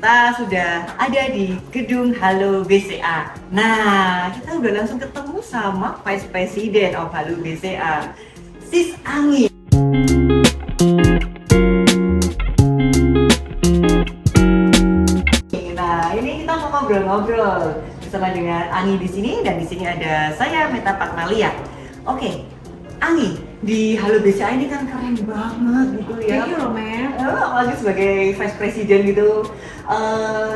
kita sudah ada di gedung Halo BCA. Nah, kita udah langsung ketemu sama Vice President of Halo BCA, Sis Anggi. Nah, ini kita mau ngobrol-ngobrol bersama dengan Anggi di sini, dan di sini ada saya Meta Patmalia. Oke, Anggi, di Halo BCA ini kan keren banget gitu ya. Thank you, Romer. Apalagi sebagai Vice President gitu.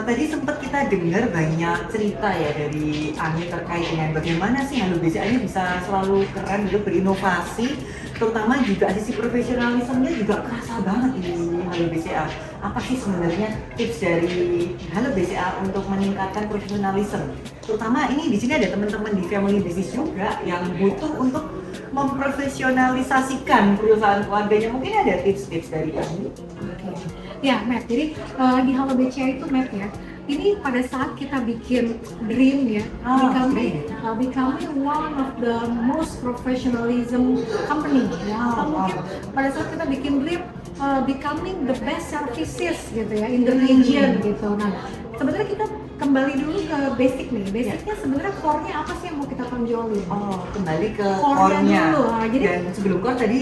Tadi sempat kita dengar banyak cerita ya dari Anggi terkait dengan bagaimana sih Halo BCA ini bisa selalu keren gitu, berinovasi, terutama juga sisi profesionalismenya juga kerasa banget di Halo BCA. Apa sih sebenarnya tips dari Halo BCA untuk meningkatkan profesionalisme? Terutama ini di sini ada teman-teman di family business juga yang butuh untuk memprofesionalisasikan perusahaan keluarganya. Mungkin ada tips-tips dari Anggi? Ya, Matt. Jadi di Halo BCA itu, Matt ya, ini pada saat kita bikin dream ya, becoming one of the most professionalism company. Ya, atau mungkin pada saat kita bikin dream, becoming the best services gitu ya in the region gitu. Nah, sebenarnya kita kembali dulu ke basic nih. Basicnya sebenarnya core-nya apa sih yang mau kita tonjolin? Oh, kembali ke core-nya dulu. Nah, jadi dan sebelum core tadi,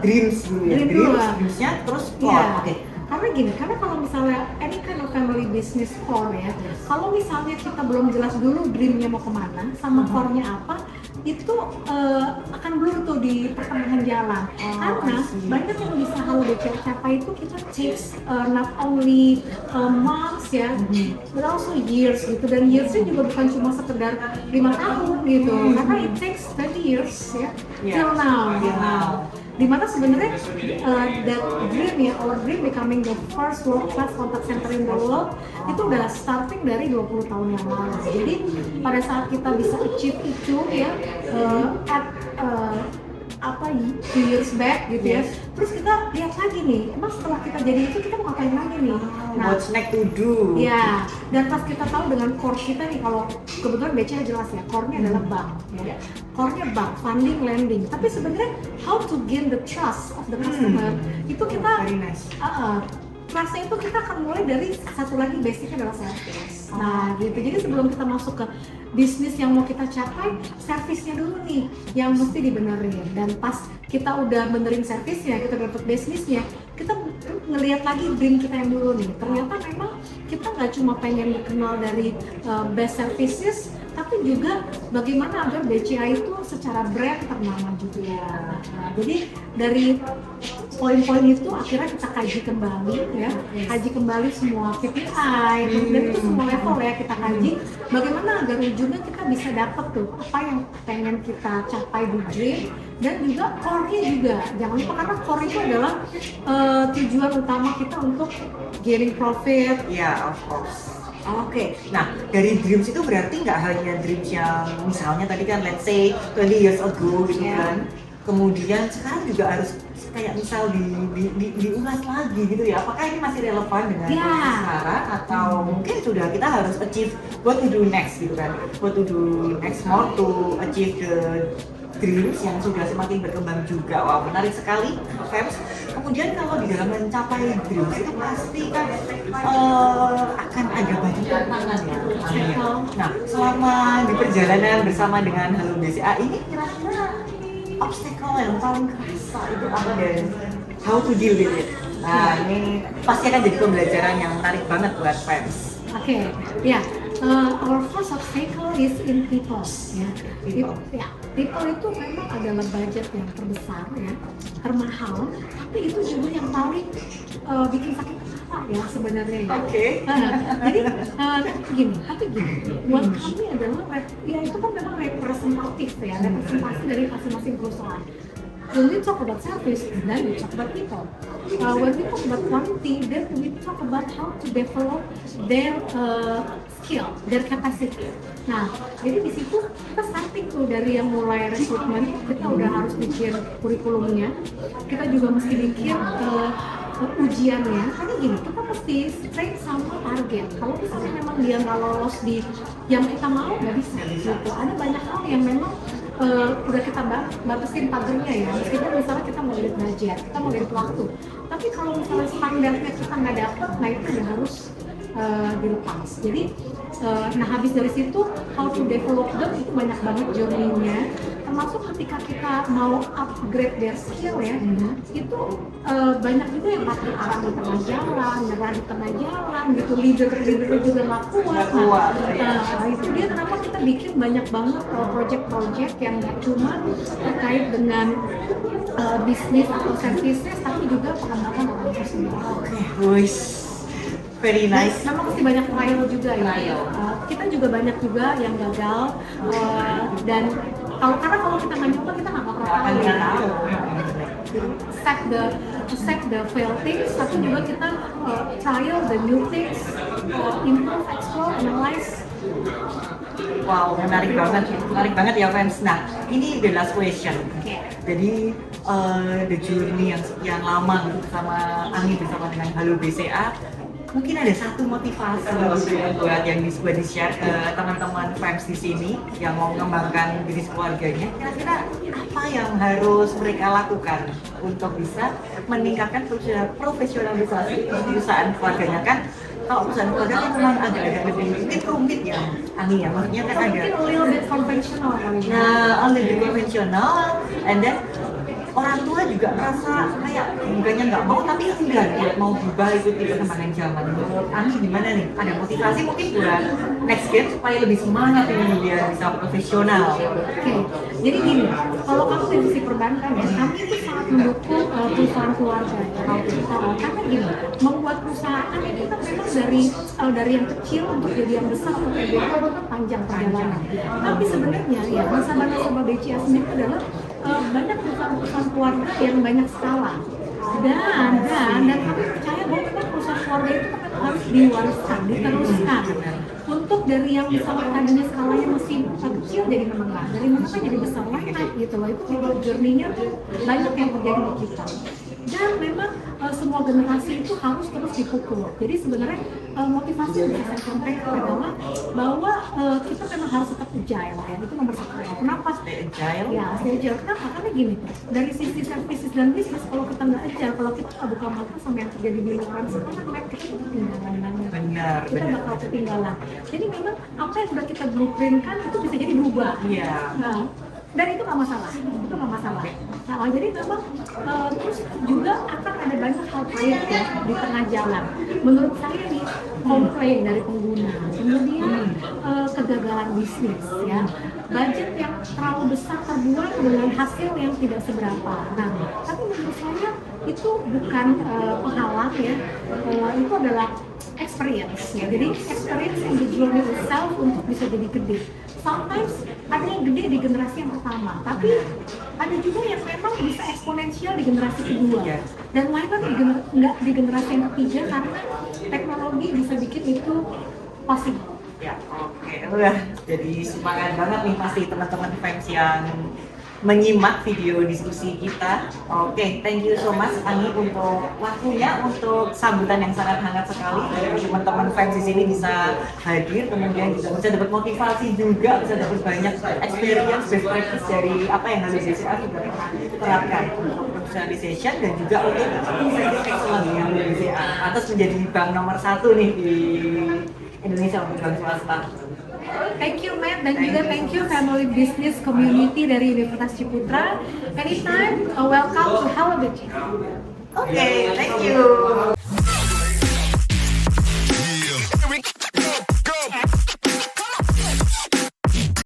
dreams dulu ya. Dreams-nya terus core. Iya. Oke. Karena gini, karena kalau misalnya any kind of family business core ya, kalau misalnya kita belum jelas dulu dreamnya mau kemana, sama core-nya apa, itu akan blur tuh di pertengahan jalan. Karena banyak yang bisa Halo BCA capai itu kita takes not only months ya, but also years gitu. Dan yearsnya juga bukan cuma sekedar 5 tahun gitu, karena it takes 20 years ya, till now. Dimana sebenarnya that dream ya, our dream becoming the first world class contact center in the world itu udah starting dari 20 tahun yang lalu. Jadi pada saat kita bisa achieve itu ya, at few years back gitu ya, terus kita lihat lagi nih, emang setelah kita jadi itu kita mau ngapain lagi nih? Nah, what's next to do? Ya, dan pas kita tahu dengan core kita nih, kalau kebetulan BCA jelas ya, core-nya adalah bank ya. Core-nya bank, funding, lending. Tapi sebenarnya how to gain the trust of the customer itu kita very nice. Trust-nya itu kita akan mulai dari satu lagi, basicnya adalah service. Nah gitu, jadi sebelum kita masuk ke bisnis yang mau kita capai, servisnya dulu nih yang mesti dibenerin. Dan pas kita udah benerin servisnya, kita dapat bisnisnya, kita ngelihat lagi dream kita yang dulu nih. Ternyata memang kita nggak cuma pengen dikenal dari best services, tapi juga bagaimana agar BCA itu secara brand ternama juga. Nah, jadi dari poin-poin itu akhirnya kita kaji kembali ya, kaji kembali semua KPI dan itu semua level ya kita kaji, bagaimana agar ujungnya kita bisa dapat tuh apa yang pengen kita capai di dream, dan juga core-nya juga jangan lupa, karena core itu adalah tujuan utama kita untuk gaining profit. Ya, of course. Oke, nah dari dreams itu berarti nggak hanya dreams yang misalnya tadi kan let's say 20 years ago gitu kan, kemudian sekarang juga harus kayak misal diulas lagi gitu ya. Apakah ini masih relevan dengan kondisi sekarang, atau mungkin sudah kita harus achieve what to do next gitu kan, what to do next more to achieve the dreams yang sudah semakin berkembang juga. Wah, menarik sekali, Febs. Kemudian kalau di dalam mencapai dreams itu pasti kan akan ada banyak tantangan ya. Nah, selama di perjalanan bersama dengan Halo BCA ini, kira-kira obstacle yang paling kerasa itu apa dan how to deal with it? Nah, ini pasti akan jadi pembelajaran yang menarik banget buat fans. Oke, ya. Our first obstacle is in people. Ya. People itu memang adalah budget yang terbesar ya, termahal, tapi itu juga yang paling bikin sakit kepala ya sebenarnya ya. Oke. Tapi gini, buat kami adalah ya itu kan memang representatif ya, representasi dari masing-masing perusahaan. When we talk about service, then we talk about people. When we talk about quality, then we talk about how to develop their skill, their capacity. Nah, jadi di situ kita starting tuh dari yang mulai rekrutmen, kita udah harus bikin kurikulumnya, kita juga mesti bikin ujiannya. Karena gini, kita mesti straight sama target. Kalau misalnya memang dia nggak lolos di yang kita mau, nggak bisa gitu. Ada banyak hal yang memang udah kita batasin pagernya ya, meskipun misalnya kita mau lihat budget, kita mau lihat waktu, tapi kalau misalnya standarnya kita nggak dapet, nah itu udah harus dilepas. Jadi nah habis dari situ how to develop them itu banyak banget journey-nya, termasuk ketika kita mau upgrade their skill ya, itu banyak juga yang patah arah di tengah jalan, nyerah di tengah jalan gitu, leader juga nggak kuat. Nah, itu dia kenapa kita bikin banyak banget project-project yang nggak cuma terkait dengan bisnis atau services, tapi juga pengembangan orang itu sendiri. Wih, very nice. Memang pasti banyak trial juga ya. Kita juga banyak juga yang gagal, dan kalau kita nggak nyoba kita nggak bakal tahu ya. Accept the fail things, tapi juga kita trial the new things, improve, explore, analyze. Wow, menarik banget ya fans. Nah, ini the last question. Jadi the journey yang sekian lama gitu bersama Anggi, bersama dengan Halo BCA, mungkin ada satu motivasi gitu ya buat yang bisa di-share ke teman-teman fans di sini yang mau mengembangkan bisnis keluarganya. Kira-kira apa yang harus mereka lakukan untuk bisa meningkatkan profesionalisasi perusahaan keluarganya? Kan kalau perusahaan keluarga kan memang agak-agak lebih mungkin rumit ya, Anggi ya, maksudnya kan ada Mungkin a little bit conventional kali ya. nah, on the konvensional, and then orang tua juga merasa kayak bukannya nggak mau tapi enggak buat mau berubah ikuti perkembangan zaman. Menurut Anggi gimana nih? Ada motivasi mungkin buat next gen supaya lebih semangat ini biar bisa profesional. Oke, jadi gini, kalau kamu dari sisi perbankan ya, kami itu sangat mendukung perusahaan keluarga ya. Karena gini, membuat perusahaan itu kan memang dari yang kecil untuk jadi yang besar atau kayak gitu kan panjang perjalanan. Tapi sebenarnya ya nasabah-nasabah BCA sendiri adalah banyak perusahaan keluarga yang banyak skala. Dan kami percaya bahwa memang perusahaan keluarga itu kan harus diwariskan, diteruskan. Untuk dari yang misalnya tadinya skalanya masih kecil jadi menengah, dari menengah jadi besar lagi gitu loh. Itu journey-nya tuh banyak yang terjadi di kita. Dan memang semua generasi itu harus terus dipukul. Jadi sebenarnya motivasi yang bisa saya sampaikan adalah bahwa kita memang harus tetap agile ya. Itu nomor satu. Kenapa? Stay agile. Ya, stay agile. Kenapa? Karena gini, dari sisi services dan bisnis, kalau kita nggak agile, kalau kita nggak buka mata sama yang terjadi di luar sana, kita ketinggalan banget. Benar. Kita bakal ketinggalan. Jadi memang apa yang sudah kita blueprintkan itu bisa jadi berubah. Iya. Nah, dan itu nggak masalah, Nah, jadi memang terus juga akan ada banyak hal pahit ya di tengah jalan. Menurut saya nih, komplain dari pengguna, kemudian kegagalan bisnis ya, budget yang terlalu besar terbuang dengan hasil yang tidak seberapa. Nah, tapi menurut saya itu bukan penghalang ya, itu adalah experience ya. Jadi experience in the journey itself untuk bisa jadi gede. Sometimes ada yang gede di generasi yang pertama, tapi ada juga yang memang bisa eksponensial di generasi kedua, dan lain kan nggak di generasi yang ketiga karena teknologi bisa bikin itu possible. Ya, oke. Wah, jadi semangat banget nih pasti teman-teman fans yang menyimak video diskusi kita. Oke, thank you so much Anggi untuk waktunya, untuk sambutan yang sangat hangat sekali. Teman-teman fans di sini bisa hadir, kemudian juga bisa dapat motivasi juga, bisa dapat banyak experience, best practice dari apa yang harus BCA sudah terapkan untuk professionalization dan juga untuk excellence yang BCA atas menjadi bank nomor 1 nih di Indonesia untuk bank swasta. Thank you Matt, dan juga thank you Family Business Community dari Universitas Ciputra. Anytime, welcome to Hello BCA. Okay, thank you.